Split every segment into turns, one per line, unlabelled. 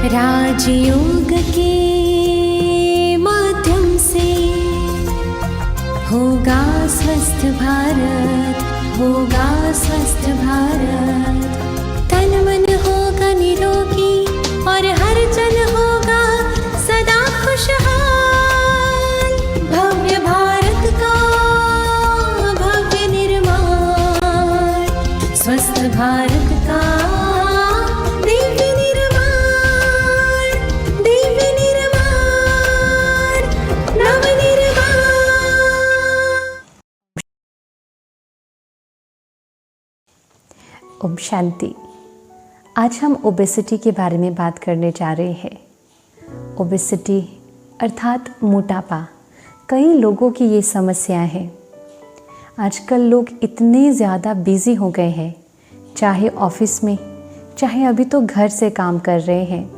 राजयोग के माध्यम से होगा स्वस्थ भारत, होगा स्वस्थ भारत। तन मन होगा निरोगी और हर जन होगा सदा खुशहाल। भव्य भारत का भव्य निर्माण, स्वस्थ भारत का दिव्य निर्माण, दिव्य निर्माण, नव निर्माण।
ओम शांति। आज हम ओबेसिटी के बारे में बात करने जा रहे हैं। ओबेसिटी अर्थात मोटापा, कई लोगों की ये समस्या है। आजकल लोग इतने ज़्यादा बिज़ी हो गए हैं, चाहे ऑफिस में, चाहे अभी तो घर से काम कर रहे हैं,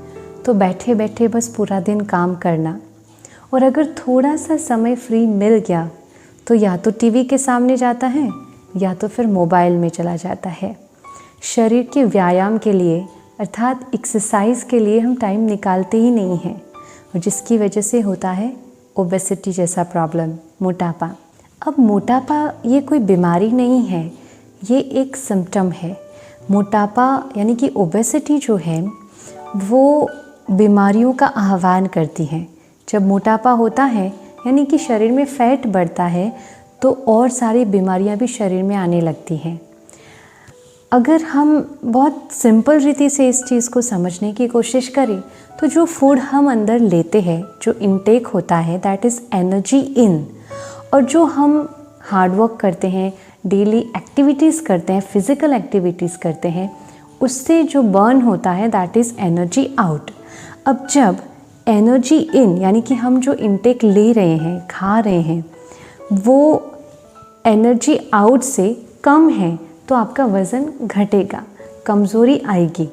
तो बैठे बैठे बस पूरा दिन काम करना, और अगर थोड़ा सा समय फ्री मिल गया तो या तो टीवी के सामने जाता है या तो फिर मोबाइल में चला जाता है। शरीर के व्यायाम के लिए अर्थात एक्सरसाइज के लिए हम टाइम निकालते ही नहीं हैं, और जिसकी वजह से होता है ओबेसिटी जैसा प्रॉब्लम, मोटापा। अब मोटापा ये कोई बीमारी नहीं है, ये एक सिम्टम है। मोटापा यानी कि ओबेसिटी जो है वो बीमारियों का आह्वान करती है। जब मोटापा होता है यानी कि शरीर में फैट बढ़ता है तो और सारी बीमारियां भी शरीर में आने लगती हैं। अगर हम बहुत सिंपल रीति से इस चीज़ को समझने की कोशिश करें तो जो फूड हम अंदर लेते हैं, जो इनटेक होता है, दैट इज़ एनर्जी इन, और जो हम हार्ड वर्क करते हैं, डेली एक्टिविटीज़ करते हैं, फिज़िकल एक्टिविटीज़ करते हैं, उससे जो बर्न होता है दैट इज़ एनर्जी आउट। अब जब एनर्जी इन यानी कि हम जो इनटेक ले रहे हैं, खा रहे हैं, वो एनर्जी आउट से कम है तो आपका वज़न घटेगा, कमज़ोरी आएगी।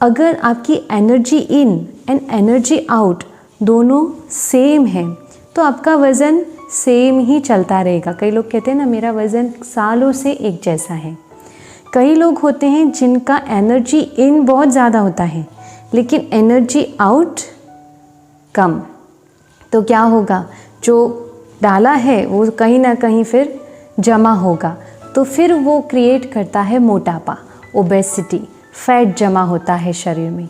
अगर आपकी energy in and energy out दोनों सेम है तो आपका वज़न सेम ही चलता रहेगा। कई लोग कहते हैं ना, मेरा वज़न सालों से एक जैसा है। कई लोग होते हैं जिनका एनर्जी इन बहुत ज़्यादा होता है लेकिन एनर्जी आउट कम, तो क्या होगा, जो डाला है वो कहीं ना कहीं फिर जमा होगा, तो फिर वो क्रिएट करता है मोटापा, ओबेसिटी, फैट जमा होता है शरीर में।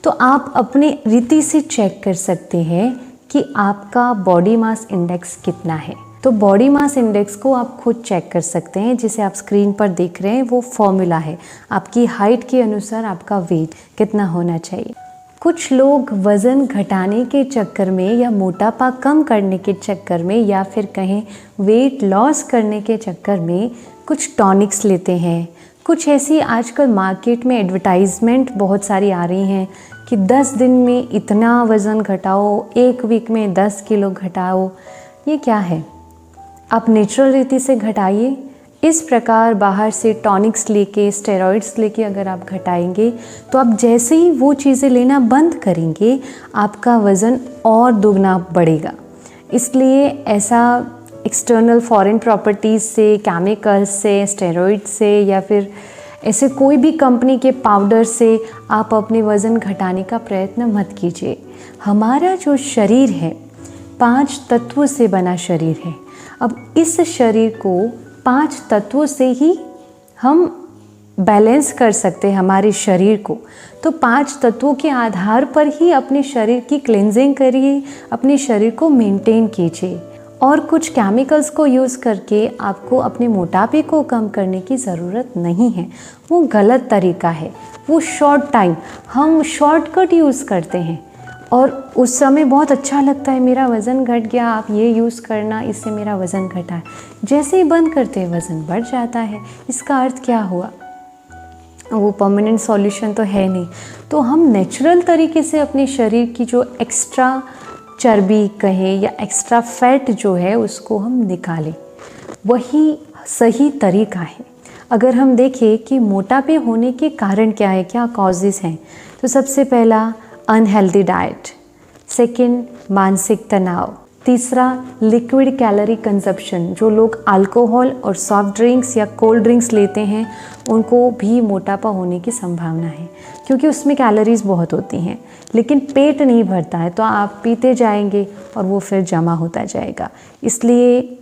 तो आप अपने रीति से चेक कर सकते हैं कि आपका बॉडी मास इंडेक्स कितना है। तो बॉडी मास इंडेक्स को आप खुद चेक कर सकते हैं, जिसे आप स्क्रीन पर देख रहे हैं वो फॉर्मूला है। आपकी हाइट के अनुसार आपका वेट कितना होना चाहिए। कुछ लोग वज़न घटाने के चक्कर में या मोटापा कम करने के चक्कर में या फिर कहें वेट लॉस करने के चक्कर में कुछ टॉनिक्स लेते हैं। कुछ ऐसी आजकल मार्केट में एडवर्टाइजमेंट बहुत सारी आ रही हैं कि 10 दिन में इतना वज़न घटाओ, 1 वीक में 10 किलो घटाओ। ये क्या है? आप नेचुरल रीति से घटाइए। इस प्रकार बाहर से टॉनिक्स लेके, स्टेरॉइड्स लेके अगर आप घटाएंगे तो आप जैसे ही वो चीज़ें लेना बंद करेंगे आपका वज़न और दुगना बढ़ेगा। इसलिए ऐसा एक्सटर्नल फॉरेन प्रॉपर्टीज़ से, केमिकल्स से, स्टेरॉइड्स से या फिर ऐसे कोई भी कंपनी के पाउडर से आप अपने वज़न घटाने का प्रयत्न मत कीजिए। हमारा जो शरीर है 5 तत्वों से बना शरीर है। अब इस शरीर को 5 तत्वों से ही हम बैलेंस कर सकते हैं हमारे शरीर को। तो 5 तत्वों के आधार पर ही अपने शरीर की क्लींजिंग करिए, अपने शरीर को मेंटेन कीजिए। और कुछ केमिकल्स को यूज़ करके आपको अपने मोटापे को कम करने की ज़रूरत नहीं है। वो गलत तरीका है, वो शॉर्ट टाइम, हम शॉर्टकट यूज़ करते हैं और उस समय बहुत अच्छा लगता है, मेरा वज़न घट गया, आप ये यूज़ करना, इससे मेरा वज़न घटा है। जैसे ही बंद करते हैं वज़न बढ़ जाता है। इसका अर्थ क्या हुआ? वो परमानेंट सॉल्यूशन तो है नहीं। तो हम नेचुरल तरीके से अपने शरीर की जो एक्स्ट्रा चर्बी कहें या एक्स्ट्रा फैट जो है उसको हम निकालें, वही सही तरीका है। अगर हम देखें कि मोटापे होने के कारण क्या है, क्या कॉजेज़ हैं, तो सबसे पहला अनहेल्दी डाइट, सेकंड मानसिक तनाव, तीसरा लिक्विड कैलोरी कंजप्शन। जो लोग अल्कोहल और सॉफ्ट ड्रिंक्स या कोल्ड ड्रिंक्स लेते हैं उनको भी मोटापा होने की संभावना है, क्योंकि उसमें कैलोरीज़ बहुत होती हैं। लेकिन पेट नहीं भरता है तो आप पीते जाएंगे और वो फिर जमा होता जाएगा। इसलिए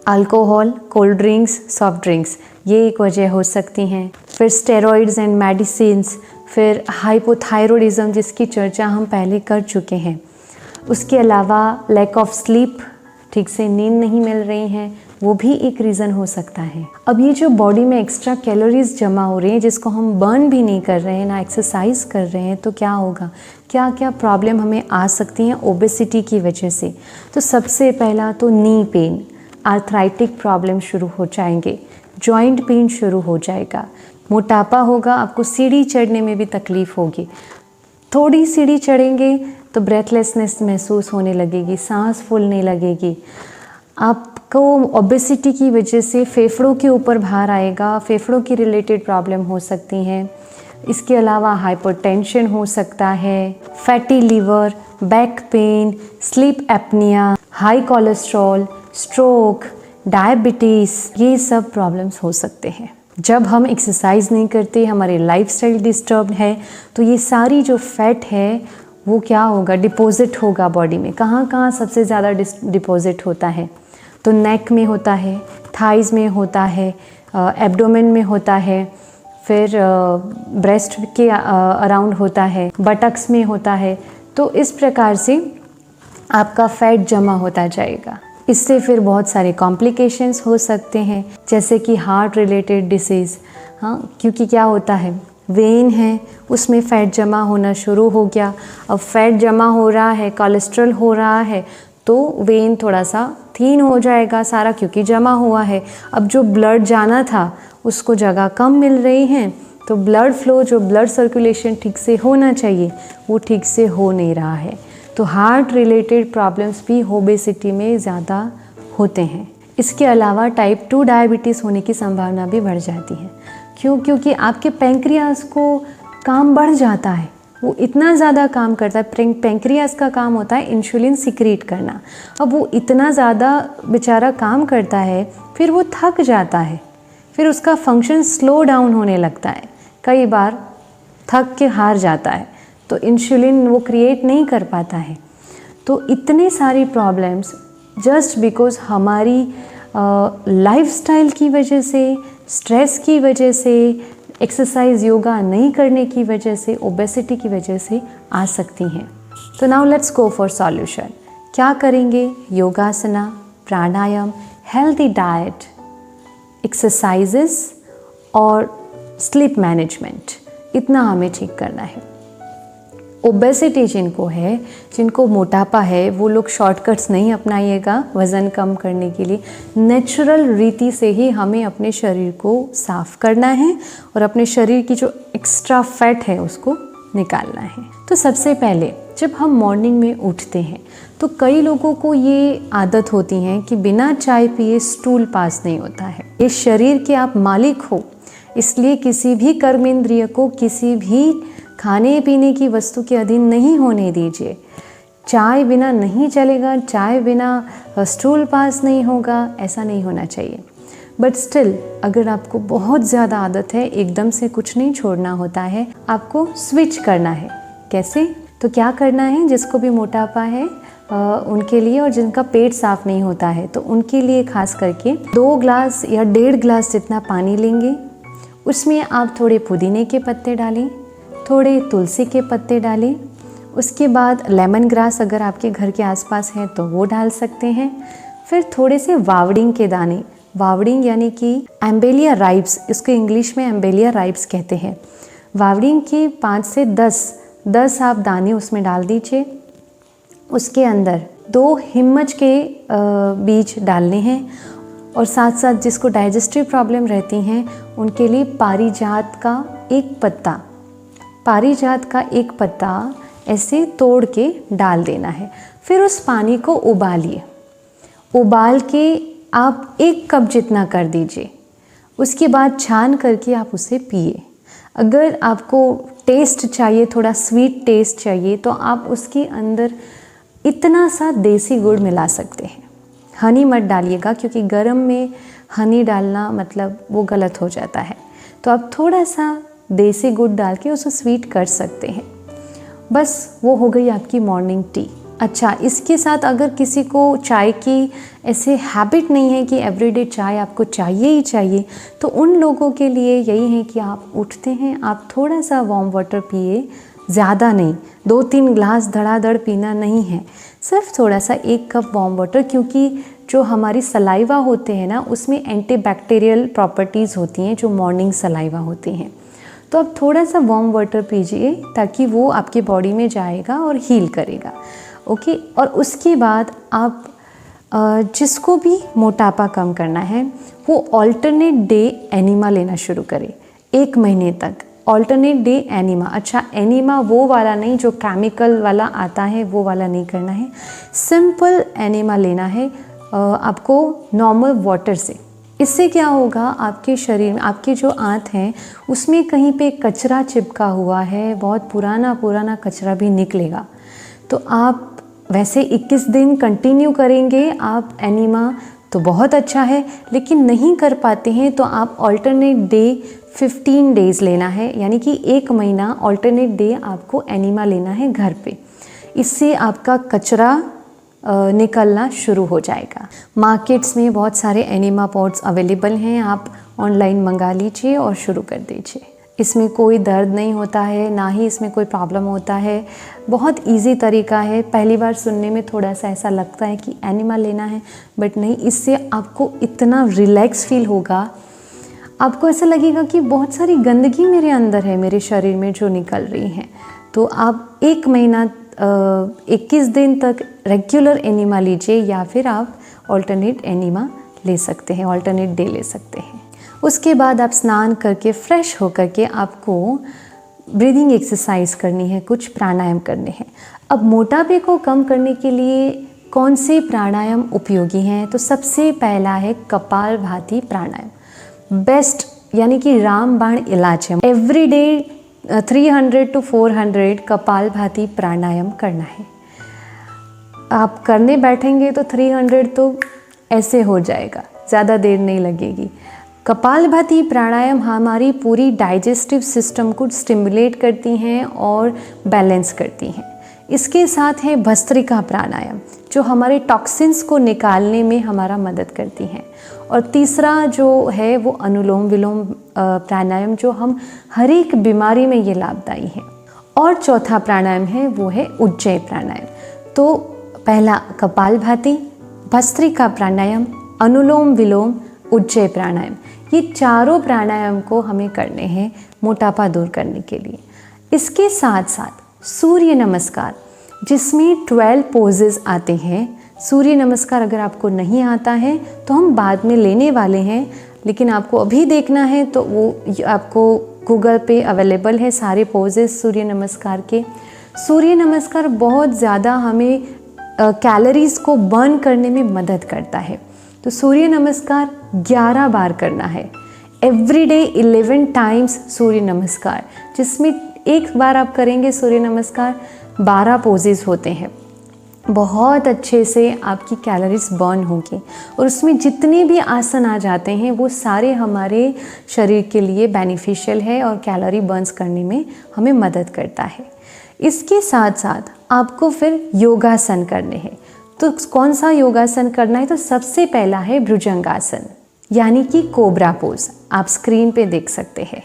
alcohol, cold drinks, soft drinks ये एक वजह हो सकती हैं। फिर स्टेरॉइड्स एंड मेडिसिन्स, फिर हाइपोथायरॉयडिज्म जिसकी चर्चा हम पहले कर चुके हैं। उसके अलावा लैक ऑफ स्लीप, ठीक से नींद नहीं मिल रही हैं, वो भी एक रीज़न हो सकता है। अब ये जो बॉडी में एक्स्ट्रा कैलोरीज जमा हो रही हैं जिसको हम बर्न भी नहीं कर रहे हैं, ना एक्सरसाइज कर रहे हैं, तो क्या होगा, क्या क्या प्रॉब्लम हमें आ सकती हैं ओबेसिटी की वजह से। तो सबसे पहला तो नी पेन, आर्थराइटिक प्रॉब्लम शुरू हो जाएंगे, जॉइंट पेन शुरू हो जाएगा, मोटापा होगा, आपको सीढ़ी चढ़ने में भी तकलीफ़ होगी। थोड़ी सीढ़ी चढ़ेंगे तो ब्रेथलेसनेस महसूस होने लगेगी, सांस फूलने लगेगी। आपको ओबेसिटी की वजह से फेफड़ों के ऊपर भार आएगा, फेफड़ों की रिलेटेड प्रॉब्लम हो सकती हैं। इसके अलावा हाइपरटेंशन हो सकता है, fatty liver, back pain, sleep apnoea, high cholesterol, stroke, diabetes, ये सब प्रॉब्लम्स हो सकते हैं। जब हम एक्सरसाइज नहीं करते, हमारे लाइफस्टाइल डिस्टर्ब है, तो ये सारी जो फैट है वो क्या होगा, डिपॉजिट होगा बॉडी में। कहाँ कहाँ सबसे ज़्यादा डिपॉजिट होता है, तो नेक में होता है, थाइज़ में होता है, एब्डोमेन में होता है, फिर ब्रेस्ट के अराउंड होता है, बटक्स में होता है। तो इस प्रकार से आपका फैट जमा होता जाएगा। इससे फिर बहुत सारे कॉम्प्लिकेशंस हो सकते हैं, जैसे कि हार्ट रिलेटेड डिसीज़। हाँ, क्योंकि क्या होता है, वेन है उसमें फ़ैट जमा होना शुरू हो गया। अब फैट जमा हो रहा है, कोलेस्ट्रॉल हो रहा है, तो वेन थोड़ा सा थीन हो जाएगा सारा, क्योंकि जमा हुआ है। अब जो ब्लड जाना था उसको जगह कम मिल रही है, तो ब्लड फ्लो, जो ब्लड सर्कुलेशन ठीक से होना चाहिए, वो ठीक से हो नहीं रहा है। तो हार्ट रिलेटेड प्रॉब्लम्स भी ओबेसिटी में ज़्यादा होते हैं। इसके अलावा टाइप 2 डायबिटीज़ होने की संभावना भी बढ़ जाती है। क्यों? क्योंकि आपके पैंक्रियास को काम बढ़ जाता है, वो इतना ज़्यादा काम करता है। पैंक्रियास का काम होता है इंसुलिन सिक्रीट करना। अब वो इतना ज़्यादा बेचारा काम करता है, फिर वो थक जाता है, फिर उसका फंक्शन स्लो डाउन होने लगता है, कई बार थक के हार जाता है, तो इंसुलिन वो क्रिएट नहीं कर पाता है। तो इतने सारी प्रॉब्लम्स जस्ट बिकॉज़ हमारी लाइफस्टाइल की वजह से, स्ट्रेस की वजह से, एक्सरसाइज योगा नहीं करने की वजह से, ओबेसिटी की वजह से आ सकती हैं। तो now let's go for solution. क्या करेंगे? योगासना, प्राणायाम, हेल्दी डाइट, एक्सरसाइजेस और स्लीप मैनेजमेंट, इतना हमें ठीक करना है। ओबेसिटी जिनको है, जिनको मोटापा है, वो लोग शॉर्टकट्स नहीं अपनाइएगा वज़न कम करने के लिए। नेचुरल रीति से ही हमें अपने शरीर को साफ़ करना है और अपने शरीर की जो एक्स्ट्रा फैट है उसको निकालना है। तो सबसे पहले जब हम मॉर्निंग में उठते हैं तो कई लोगों को ये आदत होती है कि बिना चाय पिए स्टूल पास नहीं होता है। ये शरीर के आप मालिक हो, इसलिए किसी भी कर्मेंद्रिय को किसी भी खाने पीने की वस्तु के अधीन नहीं होने दीजिए। चाय बिना नहीं चलेगा, चाय बिना स्टूल पास नहीं होगा, ऐसा नहीं होना चाहिए। बट स्टिल अगर आपको बहुत ज़्यादा आदत है, एकदम से कुछ नहीं छोड़ना होता है, आपको स्विच करना है। कैसे? तो क्या करना है, जिसको भी मोटापा है उनके लिए, और जिनका पेट साफ़ नहीं होता है तो उनके लिए खास करके 2 ग्लास या 1.5 ग्लास जितना पानी लेंगे। उसमें आप थोड़े पुदीने के पत्ते डालें, थोड़े तुलसी के पत्ते डालें, उसके बाद लेमन ग्रास अगर आपके घर के आसपास है तो वो डाल सकते हैं। फिर थोड़े से वावड़िंग के दाने, वावड़िंग यानी कि एम्बेलिया राइब्स, इसको इंग्लिश में एम्बेलिया राइब्स कहते हैं। वावड़िंग के 5 से 10 आप दाने उसमें डाल दीजिए। उसके अंदर 2 हिम्मच के बीज डालने हैं, और साथ साथ जिसको डाइजेस्टिव प्रॉब्लम रहती हैं उनके लिए पारिजात का एक पत्ता ऐसे तोड़ के डाल देना है। फिर उस पानी को उबालिए, उबाल के आप 1 कप जितना कर दीजिए। उसके बाद छान करके आप उसे पिए। अगर आपको टेस्ट चाहिए, थोड़ा स्वीट टेस्ट चाहिए, तो आप उसके अंदर इतना सा देसी गुड़ मिला सकते हैं। हनी मत डालिएगा, क्योंकि गर्म में हनी डालना मतलब वो गलत हो जाता है। तो आप थोड़ा सा देसी गुड़ डाल के उसे स्वीट कर सकते हैं। बस वो हो गई आपकी मॉर्निंग टी। अच्छा, इसके साथ अगर किसी को चाय की ऐसे हैबिट नहीं है कि एवरीडे चाय आपको चाहिए ही चाहिए, तो उन लोगों के लिए यही है कि आप उठते हैं, आप थोड़ा सा वार्म वाटर पिए, ज़्यादा नहीं, 2-3 ग्लास धड़ाधड़ पीना नहीं है, सिर्फ थोड़ा सा 1 कप वार्म वाटर, क्योंकि जो हमारी सलाइवा होते हैं ना, उसमें एंटीबैक्टीरियल प्रॉपर्टीज़ होती हैं जो मॉर्निंग सलाइवा होती हैं। तो आप थोड़ा सा वार्म वाटर पीजिए ताकि वो आपके बॉडी में जाएगा और हील करेगा। ओके, और उसके बाद आप जिसको भी मोटापा कम करना है वो ऑल्टरनेट डे एनिमा लेना शुरू करें 1 महीने तक। ऑल्टरनेट डे एनिमा, अच्छा एनिमा वो वाला नहीं जो केमिकल वाला आता है, वो वाला नहीं करना है, सिंपल एनिमा लेना है आपको नॉर्मल वाटर से। इससे क्या होगा, आपके शरीर में, आपके जो आंत हैं उसमें कहीं पे कचरा चिपका हुआ है, बहुत पुराना कचरा भी निकलेगा। तो आप वैसे 21 दिन कंटिन्यू करेंगे आप एनिमा तो बहुत अच्छा है, लेकिन नहीं कर पाते हैं तो आप ऑल्टरनेट डे 15 डेज़ लेना है, यानी कि 1 महीना ऑल्टरनेट डे आपको एनिमा लेना है घर पे। इससे आपका कचरा निकलना शुरू हो जाएगा। मार्केट्स में बहुत सारे एनिमा पॉट्स अवेलेबल हैं, आप ऑनलाइन मंगा लीजिए और शुरू कर दीजिए। इसमें कोई दर्द नहीं होता है, ना ही इसमें कोई प्रॉब्लम होता है, बहुत इजी तरीका है। पहली बार सुनने में थोड़ा सा ऐसा लगता है कि एनिमा लेना है, बट नहीं, इससे आपको इतना रिलैक्स फील होगा, आपको ऐसा लगेगा कि बहुत सारी गंदगी मेरे अंदर है, मेरे शरीर में जो निकल रही है। तो आप 1 महीना 21 दिन तक रेगुलर एनिमा लीजिए, या फिर आप ऑल्टरनेट एनिमा ले सकते हैं, ऑल्टरनेट डे ले सकते हैं। उसके बाद आप स्नान करके फ्रेश होकर के आपको ब्रीदिंग एक्सरसाइज करनी है, कुछ प्राणायाम करने हैं। अब मोटापे को कम करने के लिए कौन से प्राणायाम उपयोगी हैं, तो सबसे पहला है कपालभाति प्राणायाम, बेस्ट, यानी कि रामबाण इलाज है। एवरीडे 300 to 400 कपालभाति प्राणायाम करना है। आप करने बैठेंगे तो 300 तो ऐसे हो जाएगा, ज़्यादा देर नहीं लगेगी। कपालभाति प्राणायाम हमारी पूरी डाइजेस्टिव सिस्टम को स्टिमुलेट करती हैं और बैलेंस करती हैं। इसके साथ है भस्त्रिका प्राणायाम, जो हमारे टॉक्सिन्स को निकालने में हमारा मदद करती हैं। और तीसरा जो है वो अनुलोम विलोम प्राणायाम, जो हम हर एक बीमारी में ये लाभदायी है। और चौथा प्राणायाम है वो है उज्जय प्राणायाम। तो पहला कपालभाति, भस्त्रिका प्राणायाम, अनुलोम विलोम, उज्जय प्राणायाम, ये चारों प्राणायाम को हमें करने हैं मोटापा दूर करने के लिए। इसके साथ साथ सूर्य नमस्कार, जिसमें 12 पोजेस आते हैं। सूर्य नमस्कार अगर आपको नहीं आता है तो हम बाद में लेने वाले हैं, लेकिन आपको अभी देखना है तो वो आपको गूगल पे अवेलेबल है सारे पोजेस सूर्य नमस्कार के। सूर्य नमस्कार बहुत ज़्यादा हमें कैलोरीज़ को बर्न करने में मदद करता है। तो सूर्य नमस्कार 11 बार करना है, एवरीडे 11 टाइम्स सूर्य नमस्कार, जिसमें एक बार आप करेंगे सूर्य नमस्कार 12 पोजेस होते हैं। बहुत अच्छे से आपकी कैलोरीज बर्न होगी और उसमें जितने भी आसन आ जाते हैं वो सारे हमारे शरीर के लिए बेनिफिशियल है और कैलोरी बर्न्स करने में हमें मदद करता है। इसके साथ साथ आपको फिर योगासन करने हैं। तो कौन सा योगासन करना है, तो सबसे पहला है भुजंगासन, यानी कि कोबरा पोज। आप स्क्रीन पे देख सकते हैं।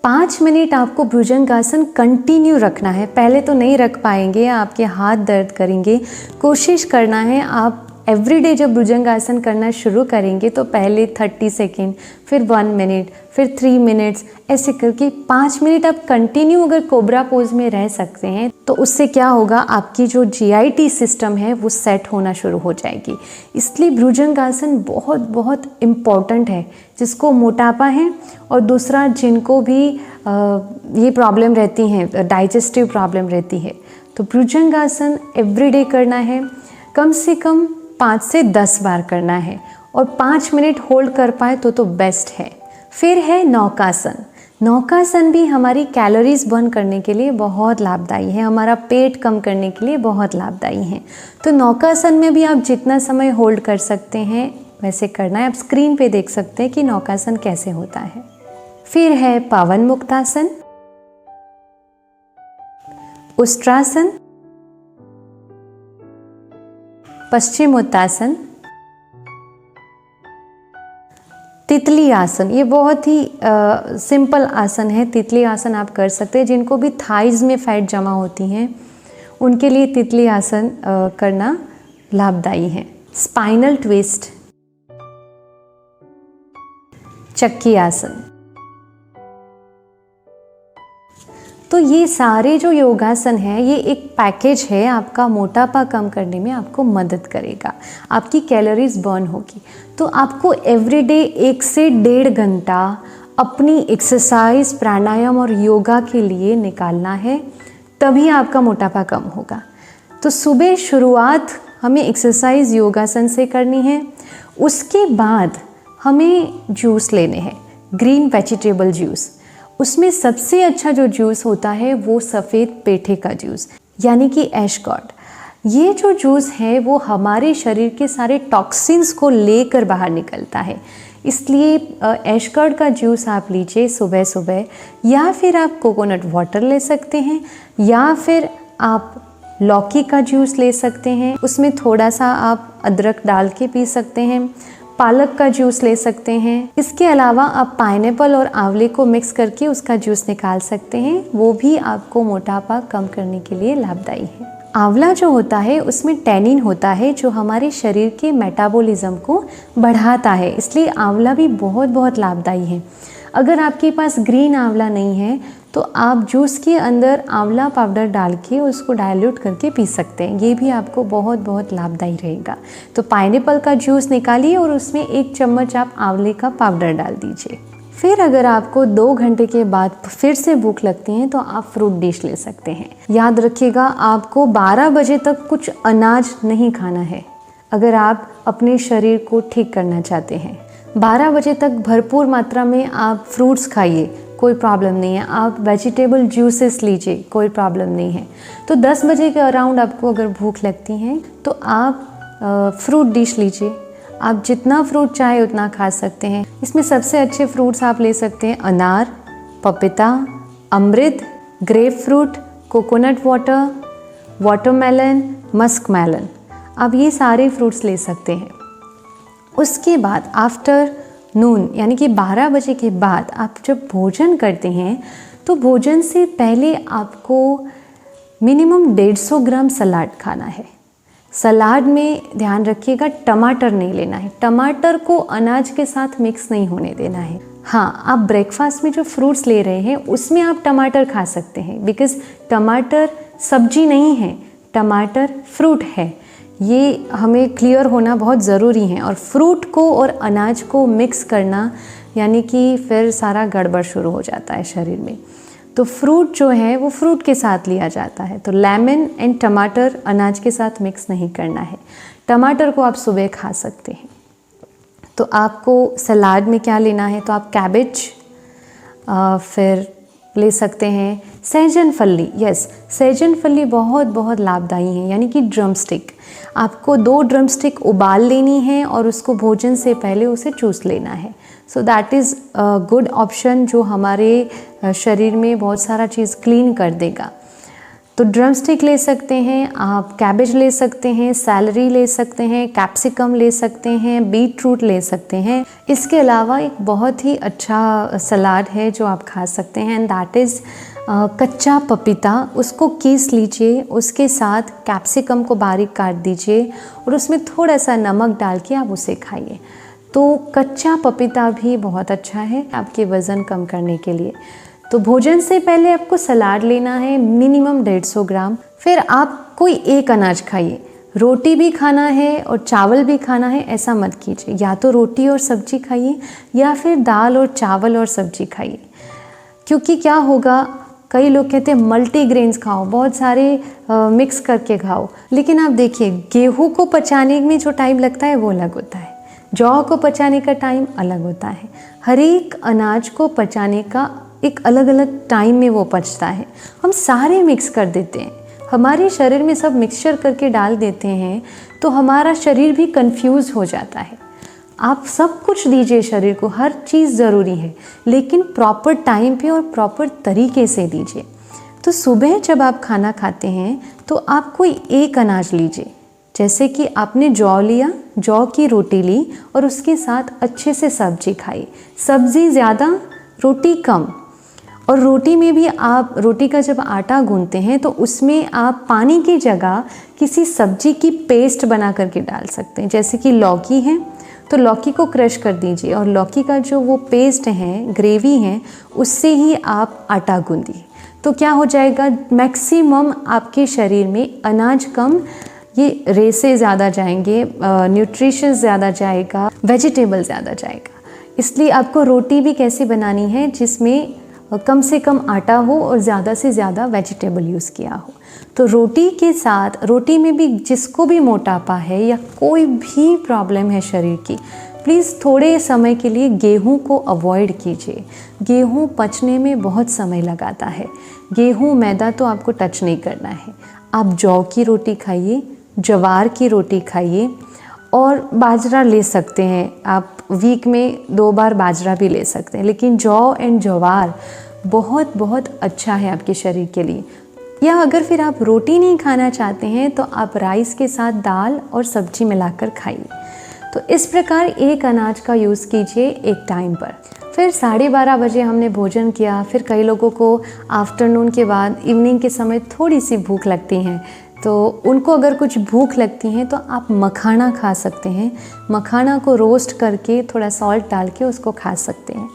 5 मिनट आपको भुजंगासन कंटिन्यू रखना है। पहले तो नहीं रख पाएंगे, आपके हाथ दर्द करेंगे। कोशिश करना है आप एवरीडे जब भुजंगासन करना शुरू करेंगे तो पहले 30 सेकेंड, फिर 1 मिनट, फिर 3 मिनट्स, ऐसे करके 5 मिनट आप कंटिन्यू अगर कोबरा पोज में रह सकते हैं तो उससे क्या होगा, आपकी जो GIT सिस्टम है वो सेट होना शुरू हो जाएगी। इसलिए भुजंगासन बहुत बहुत इम्पॉर्टेंट है, जिसको मोटापा है और दूसरा जिनको भी ये प्रॉब्लम रहती हैं, डाइजेस्टिव प्रॉब्लम रहती है, तो भुजंगासन एवरीडे करना है। कम से कम 5 से 10 बार करना है और 5 मिनट होल्ड कर पाए तो बेस्ट है। फिर है नौकासन। नौकासन भी हमारी कैलोरीज बर्न करने के लिए बहुत लाभदायी है, हमारा पेट कम करने के लिए बहुत लाभदायी है। तो नौकासन में भी आप जितना समय होल्ड कर सकते हैं वैसे करना है। आप स्क्रीन पे देख सकते हैं कि नौकासन कैसे होता है। फिर है पावन मुक्तासन, उष्ट्रासन, पश्चिमोत्तासन, तितली आसन। ये बहुत ही सिंपल आसन है। तितली आसन आप कर सकते हैं। जिनको भी थाइज में फैट जमा होती हैं उनके लिए तितली आसन करना लाभदायी है। स्पाइनल ट्विस्ट, चक्की आसन। तो ये सारे जो योगासन हैं ये एक पैकेज है, आपका मोटापा कम करने में आपको मदद करेगा, आपकी कैलोरीज बर्न होगी। तो आपको एवरीडे 1 से 1.5 घंटा अपनी एक्सरसाइज, प्राणायाम और योगा के लिए निकालना है, तभी आपका मोटापा कम होगा। तो सुबह शुरुआत हमें एक्सरसाइज योगासन से करनी है। उसके बाद हमें जूस लेने हैं, ग्रीन वेजिटेबल जूस। उसमें सबसे अच्छा जो जूस होता है वो सफ़ेद पेठे का जूस, यानी कि एशगॉर्ड। ये जो जूस है वो हमारे शरीर के सारे टॉक्सिन्स को लेकर बाहर निकलता है। इसलिए एशगॉर्ड का जूस आप लीजिए सुबह सुबह, या फिर आप कोकोनट वाटर ले सकते हैं, या फिर आप लौकी का जूस ले सकते हैं। उसमें थोड़ा सा आप अदरक डाल के पी सकते हैं। पालक का जूस ले सकते हैं। इसके अलावा आप पाइनएप्पल और आंवले को मिक्स करके उसका जूस निकाल सकते हैं, वो भी आपको मोटापा कम करने के लिए लाभदायी है। आंवला जो होता है उसमें टैनिन होता है जो हमारे शरीर के मेटाबॉलिज्म को बढ़ाता है, इसलिए आंवला भी बहुत लाभदायी है। अगर आपके पास ग्रीन आंवला नहीं है तो आप जूस के अंदर आंवला पाउडर डाल के उसको डाइल्यूट करके पी सकते हैं, ये भी आपको बहुत लाभदायी रहेगा। तो पाइनएप्पल का जूस निकालिए और उसमें 1 चम्मच आप आंवले का पाउडर डाल दीजिए। फिर अगर आपको 2 घंटे के बाद फिर से भूख लगती है तो आप फ्रूट डिश ले सकते हैं। याद रखिएगा आपको 12 बजे तक कुछ अनाज नहीं खाना है अगर आप अपने शरीर को ठीक करना चाहते हैं। 12 बजे तक भरपूर मात्रा में आप फ्रूट्स खाइए, कोई प्रॉब्लम नहीं है। आप वेजिटेबल जूसेस लीजिए, कोई प्रॉब्लम नहीं है। तो 10 बजे के अराउंड आपको अगर भूख लगती है तो आप फ्रूट डिश लीजिए। आप जितना फ्रूट चाहे उतना खा सकते हैं। इसमें सबसे अच्छे फ्रूट्स आप ले सकते हैं अनार, पपीता, अमृत, grapefruit, coconut water, watermelon, muskmelon. आप ये सारे फ्रूट्स ले सकते हैं। उसके बाद आफ्टर नून यानी कि 12 बजे के बाद आप जब भोजन करते हैं तो भोजन से पहले आपको मिनिमम 150 ग्राम सलाद खाना है। सलाद में ध्यान रखिएगा टमाटर नहीं लेना है, टमाटर को अनाज के साथ मिक्स नहीं होने देना है। हाँ, आप ब्रेकफास्ट में जो फ्रूट्स ले रहे हैं उसमें आप टमाटर खा सकते हैं, बिकॉज़ टमाटर सब्जी नहीं है, टमाटर फ्रूट है। ये हमें क्लियर होना बहुत ज़रूरी है। और फ्रूट को और अनाज को मिक्स करना यानी कि फिर सारा गड़बड़ शुरू हो जाता है शरीर में। तो फ्रूट जो है वो फ्रूट के साथ लिया जाता है। तो लेमन एंड टमाटर अनाज के साथ मिक्स नहीं करना है। टमाटर को आप सुबह खा सकते हैं। तो आपको सलाद में क्या लेना है, तो आप कैबेज फिर ले सकते हैं सहजन फली। यस, सहजन फली बहुत लाभदायी है, यानी कि ड्रम स्टिक। आपको 2 ड्रम स्टिक उबाल लेनी है और उसको भोजन से पहले उसे चूस लेना है। So that is a good option जो हमारे शरीर में बहुत सारा चीज़ क्लीन कर देगा। तो ड्रम स्टिक ले सकते हैं आप, कैबेज ले सकते हैं, सैलरी ले सकते हैं, कैप्सिकम ले सकते हैं, बीट रूट ले सकते हैं। इसके अलावा एक बहुत ही अच्छा सलाद है जो आप खा सकते हैं, एंड दैट इज़ कच्चा पपीता। उसको कीस लीजिए, उसके साथ कैप्सिकम को बारीक काट दीजिए और उसमें थोड़ा सा नमक डाल के आप उसे खाइए। तो कच्चा पपीता भी बहुत अच्छा है आपके वज़न कम करने के लिए। तो भोजन से पहले आपको सलाद लेना है मिनिमम 150 ग्राम। फिर आप कोई एक अनाज खाइए, रोटी भी खाना है और चावल भी खाना है ऐसा मत कीजिए। या तो रोटी और सब्जी खाइए या फिर दाल और चावल और सब्जी खाइए। क्योंकि क्या होगा, कई लोग कहते हैं मल्टीग्रेन्स खाओ, बहुत सारे मिक्स करके खाओ, लेकिन आप देखिए गेहूं को पचाने में जो टाइम लगता है वो अलग होता है, जौ को पचाने का टाइम अलग होता है। हर एक अनाज को पचाने का एक अलग अलग टाइम में वो पचता है। हम सारे मिक्स कर देते हैं, हमारे शरीर में सब मिक्सचर करके डाल देते हैं, तो हमारा शरीर भी कंफ्यूज हो जाता है। आप सब कुछ दीजिए शरीर को, हर चीज़ ज़रूरी है, लेकिन प्रॉपर टाइम पे और प्रॉपर तरीके से दीजिए। तो सुबह जब आप खाना खाते हैं तो आप कोई एक अनाज लीजिए, जैसे कि आपने जौ लिया, जौ की रोटी ली और उसके साथ अच्छे से सब्जी खाई। सब्जी ज़्यादा, रोटी कम। और रोटी में भी आप, रोटी का जब आटा गूंथते हैं तो उसमें आप पानी की जगह किसी सब्जी की पेस्ट बना करके डाल सकते हैं। जैसे कि लौकी है तो लौकी को क्रश कर दीजिए और लौकी का जो वो पेस्ट है, ग्रेवी है, उससे ही आप आटा गूंदिए। तो क्या हो जाएगा, मैक्सिमम आपके शरीर में अनाज कम, ये रेसे ज़्यादा जाएंगे, न्यूट्रिशन ज़्यादा जाएगा, वेजिटेबल ज़्यादा जाएगा। इसलिए आपको रोटी भी कैसी बनानी है जिसमें कम से कम आटा हो और ज़्यादा से ज़्यादा वेजिटेबल यूज़ किया हो। तो रोटी के साथ, रोटी में भी जिसको भी मोटापा है या कोई भी प्रॉब्लम है शरीर की, प्लीज़ थोड़े समय के लिए गेहूं को अवॉइड कीजिए। गेहूं पचने में बहुत समय लगाता है। गेहूं, मैदा तो आपको टच नहीं करना है। आप जौ की रोटी खाइए, ज्वार की रोटी खाइए और बाजरा ले सकते हैं। आप वीक में 2 बार बाजरा भी ले सकते हैं, लेकिन जौ एंड ज्वार बहुत बहुत अच्छा है आपके शरीर के लिए। या अगर फिर आप रोटी नहीं खाना चाहते हैं तो आप राइस के साथ दाल और सब्जी मिलाकर खाइए। तो इस प्रकार एक अनाज का यूज़ कीजिए एक टाइम पर। फिर 12:30 बजे हमने भोजन किया। फिर कई लोगों को आफ्टरनून के बाद, इवनिंग के समय थोड़ी सी भूख लगती है, तो उनको अगर कुछ भूख लगती है तो आप मखाना खा सकते हैं। मखाना को रोस्ट करके थोड़ा सॉल्ट डाल के उसको खा सकते हैं।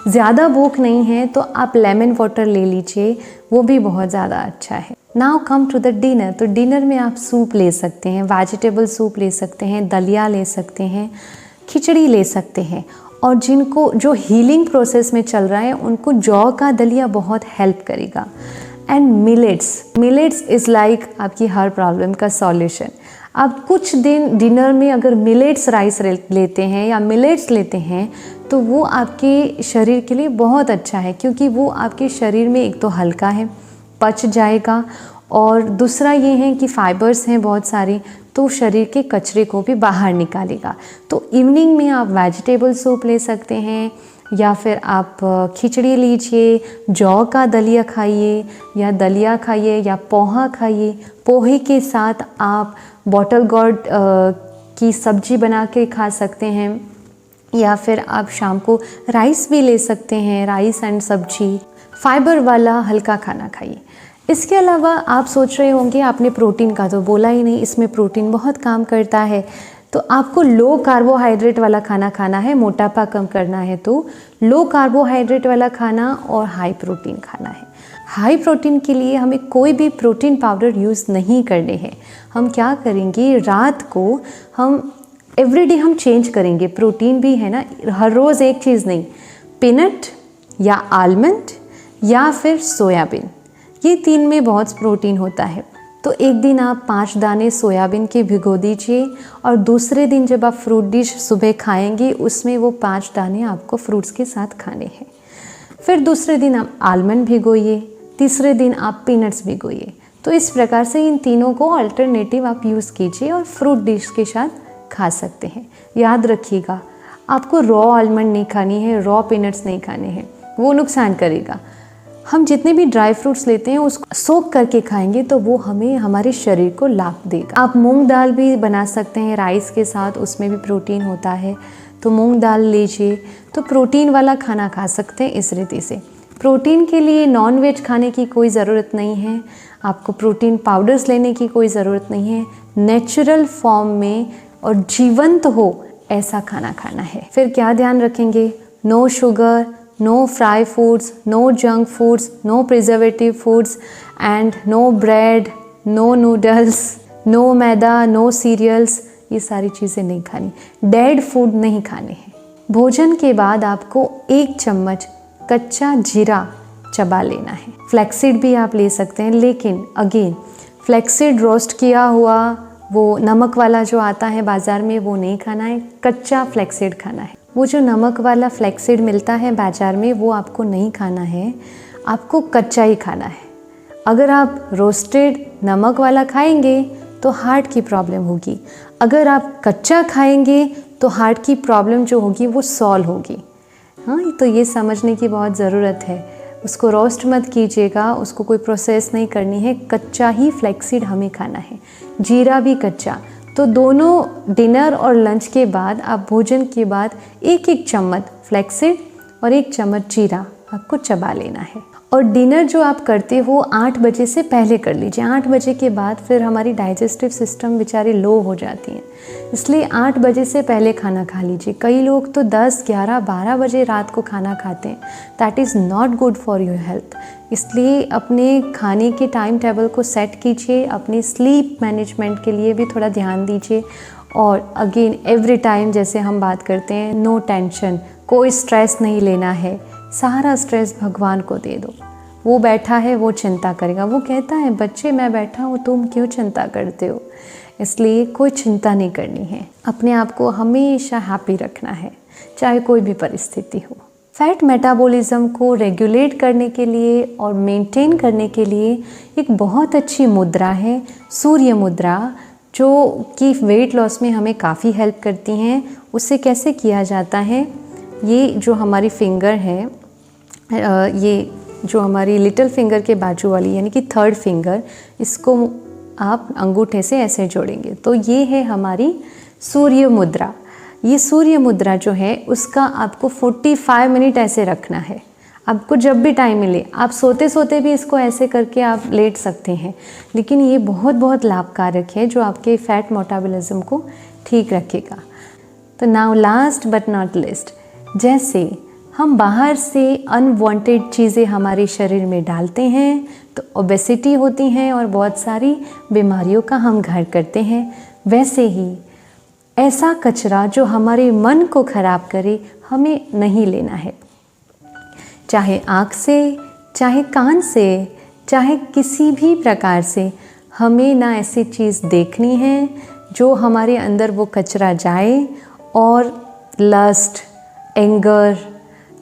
ज़्यादा भूख नहीं है तो आप लेमन वाटर ले लीजिए, वो भी बहुत ज़्यादा अच्छा है। Now come to the dinner. तो डिनर में आप सूप ले सकते हैं, वेजिटेबल सूप ले सकते हैं, दलिया ले सकते हैं, खिचड़ी ले सकते हैं। और जिनको, जो हीलिंग प्रोसेस में चल रहा है, उनको जौ का दलिया बहुत हेल्प करेगा। एंड मिलेट्स इज़ लाइक आपकी हर प्रॉब्लम का सॉल्यूशन। आप कुछ दिन डिनर में अगर मिलेट्स राइस लेते हैं या मिलेट्स लेते हैं तो वो आपके शरीर के लिए बहुत अच्छा है, क्योंकि वो आपके शरीर में एक तो हल्का है, पच जाएगा, और दूसरा ये है कि फाइबर्स हैं बहुत सारे, तो शरीर के कचरे को भी बाहर निकालेगा। तो इवनिंग में आप वेजिटेबल सूप ले सकते हैं या फिर आप खिचड़ी लीजिए, जौ का दलिया खाइए या दलिया खाइए या पोहा खाइए। पोहे के साथ आप बॉटल गोर्ड की सब्जी बना के खा सकते हैं, या फिर आप शाम को राइस भी ले सकते हैं, राइस एंड सब्जी। फाइबर वाला हल्का खाना खाइए। इसके अलावा आप सोच रहे होंगे आपने प्रोटीन का तो बोला ही नहीं, इसमें प्रोटीन बहुत काम करता है। तो आपको लो कार्बोहाइड्रेट वाला खाना खाना है, मोटापा कम करना है तो लो कार्बोहाइड्रेट वाला खाना और हाई प्रोटीन खाना है। हाई प्रोटीन के लिए हमें कोई भी प्रोटीन पाउडर यूज़ नहीं करने हैं। हम क्या करेंगे, रात को हम एवरीडे हम चेंज करेंगे। प्रोटीन भी है ना, हर रोज़ एक चीज़ नहीं, पीनट या आलमंड या फिर सोयाबीन, ये 3 में बहुत प्रोटीन होता है। तो एक दिन आप 5 दाने सोयाबीन के भिगो दीजिए और दूसरे दिन जब आप फ्रूट डिश सुबह खाएंगे उसमें वो 5 दाने आपको फ्रूट्स के साथ खाने हैं। फिर दूसरे दिन आप आलमंड भिगोइए, तीसरे दिन आप पीनट्स भिगोइए। तो इस प्रकार से इन तीनों को अल्टरनेटिव आप यूज़ कीजिए और फ्रूट डिश के साथ खा सकते हैं। याद रखिएगा, आपको रॉ आलमंड नहीं खानी है, रॉ पीनट्स नहीं खाने हैं, वो नुकसान करेगा। हम जितने भी ड्राई फ्रूट्स लेते हैं उसको सोक करके खाएंगे तो वो हमें, हमारे शरीर को लाभ देगा। आप मूंग दाल भी बना सकते हैं राइस के साथ, उसमें भी प्रोटीन होता है, तो मूंग दाल लीजिए। तो प्रोटीन वाला खाना खा सकते हैं इस रीति से। प्रोटीन के लिए नॉन-वेज खाने की कोई ज़रूरत नहीं है, आपको प्रोटीन पाउडर्स लेने की कोई ज़रूरत नहीं है। नेचुरल फॉर्म में और जीवंत हो ऐसा खाना खाना है। फिर क्या ध्यान रखेंगे, no sugar, no fry foods, no junk foods, no preservative foods and no bread, no noodles, no maida, no cereals, ये सारी चीज़ें नहीं खानी। डेड फूड नहीं खाने हैं। भोजन के बाद आपको 1 चम्मच कच्चा जीरा चबा लेना है। फ्लैक्सीड भी आप ले सकते हैं, लेकिन अगेन फ्लैक्सीड रोस्ट किया हुआ वो नमक वाला जो आता है बाज़ार में वो नहीं खाना है, कच्चा फ्लैक्सीड खाना है। वो जो नमक वाला फ्लैक्सीड मिलता है बाज़ार में वो आपको नहीं खाना है, आपको कच्चा ही खाना है। अगर आप रोस्टेड नमक वाला खाएंगे तो हार्ट की प्रॉब्लम होगी, अगर आप कच्चा खाएंगे तो हार्ट की प्रॉब्लम जो होगी वो सॉल्व होगी। हाँ, तो ये समझने की बहुत ज़रूरत है। उसको रोस्ट मत कीजिएगा, उसको कोई प्रोसेस नहीं करनी है, कच्चा ही फ्लैक्सीड हमें खाना है, जीरा भी कच्चा। तो दोनों डिनर और लंच के बाद, आप भोजन के बाद एक एक चम्मच फ्लैक्सीड और एक चम्मच जीरा आपको चबा लेना है। और डिनर जो आप करते हो 8 बजे से पहले कर लीजिए। 8 बजे के बाद फिर हमारी डाइजेस्टिव सिस्टम बेचारी लो हो जाती हैं, इसलिए 8 बजे से पहले खाना खा लीजिए। कई लोग तो 10, 11, 12 बजे रात को खाना खाते हैं। That is not good for your health. इसलिए अपने खाने के टाइम टेबल को सेट कीजिए, अपनी स्लीप मैनेजमेंट के लिए भी थोड़ा ध्यान दीजिए। और अगेन एवरी टाइम जैसे हम बात करते हैं, नो टेंशन, कोई स्ट्रेस नहीं लेना है। सारा स्ट्रेस भगवान को दे दो, वो बैठा है वो चिंता करेगा। वो कहता है बच्चे मैं बैठा हूँ, तुम क्यों चिंता करते हो। इसलिए कोई चिंता नहीं करनी है, अपने आप को हमेशा हैप्पी रखना है, चाहे कोई भी परिस्थिति हो। फैट मेटाबॉलिज्म को रेगुलेट करने के लिए और मेंटेन करने के लिए एक बहुत अच्छी मुद्रा है सूर्य मुद्रा, जो कि वेट लॉस में हमें काफ़ी हेल्प करती हैं। उससे कैसे किया जाता है, ये जो हमारी फिंगर है, ये जो हमारी लिटिल फिंगर के बाजू वाली यानी कि 3rd फिंगर, इसको आप अंगूठे से ऐसे जोड़ेंगे तो ये है हमारी सूर्य मुद्रा। ये सूर्य मुद्रा जो है उसका आपको 45 मिनट ऐसे रखना है। आपको जब भी टाइम मिले, आप सोते सोते भी इसको ऐसे करके आप लेट सकते हैं, लेकिन ये बहुत बहुत लाभकारक है जो आपके फैट मेटाबॉलिज्म को ठीक रखेगा। तो now last but not list, जैसे हम बाहर से अनवांटेड चीज़ें हमारे शरीर में डालते हैं तो ओबेसिटी होती है और बहुत सारी बीमारियों का हम घर करते हैं, वैसे ही ऐसा कचरा जो हमारे मन को ख़राब करे हमें नहीं लेना है। चाहे आँख से, चाहे कान से, चाहे किसी भी प्रकार से, हमें ना ऐसी चीज़ देखनी है जो हमारे अंदर वो कचरा जाए और लस्ट, एंगर,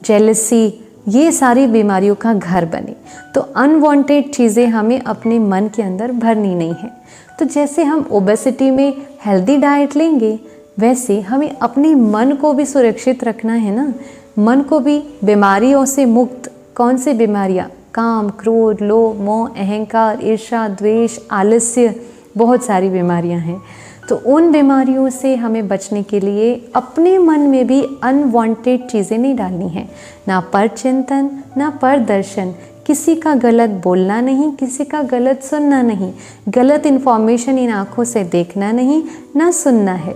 जेलसी, ये सारी बीमारियों का घर बने। तो अनवांटेड चीज़ें हमें अपने मन के अंदर भरनी नहीं है। तो जैसे हम ओबेसिटी में हेल्दी डाइट लेंगे, वैसे हमें अपने मन को भी सुरक्षित रखना है ना। मन को भी बीमारियों से मुक्त। कौन सी बीमारियाँ? काम, क्रोध, लोभ, मोह, अहंकार, ईर्ष्या, द्वेष, आलस्य, बहुत सारी बीमारियाँ हैं। तो उन बीमारियों से हमें बचने के लिए अपने मन में भी अनवांटेड चीज़ें नहीं डालनी हैं। ना पर चिंतन, ना पर दर्शन, किसी का गलत बोलना नहीं, किसी का गलत सुनना नहीं, गलत इन्फॉर्मेशन इन आँखों से देखना नहीं, ना सुनना है।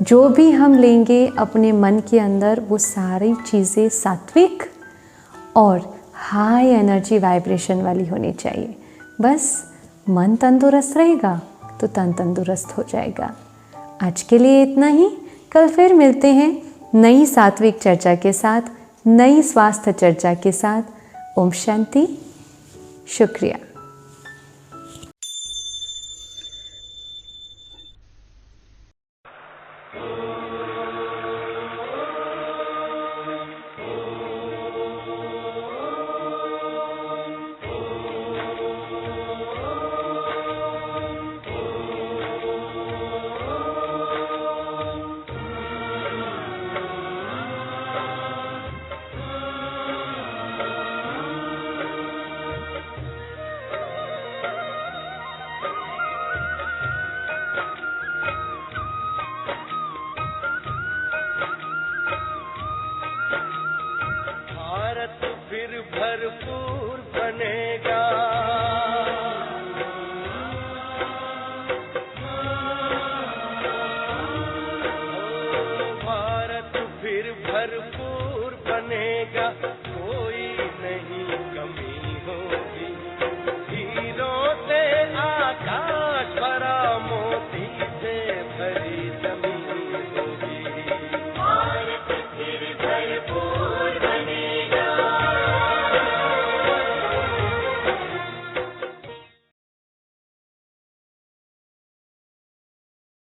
जो भी हम लेंगे अपने मन के अंदर, वो सारी चीज़ें सात्विक और हाई एनर्जी वाइब्रेशन वाली होनी चाहिए। बस मन तंदुरुस्त रहेगा तो तन तंदुरुस्त हो जाएगा। आज के लिए इतना ही। कल फिर मिलते हैं नई सात्विक चर्चा के साथ, नई स्वास्थ्य चर्चा के साथ। ओम शांति। शुक्रिया।
फिर भरपूर बनेगा, भारत फिर भरपूर बनेगा।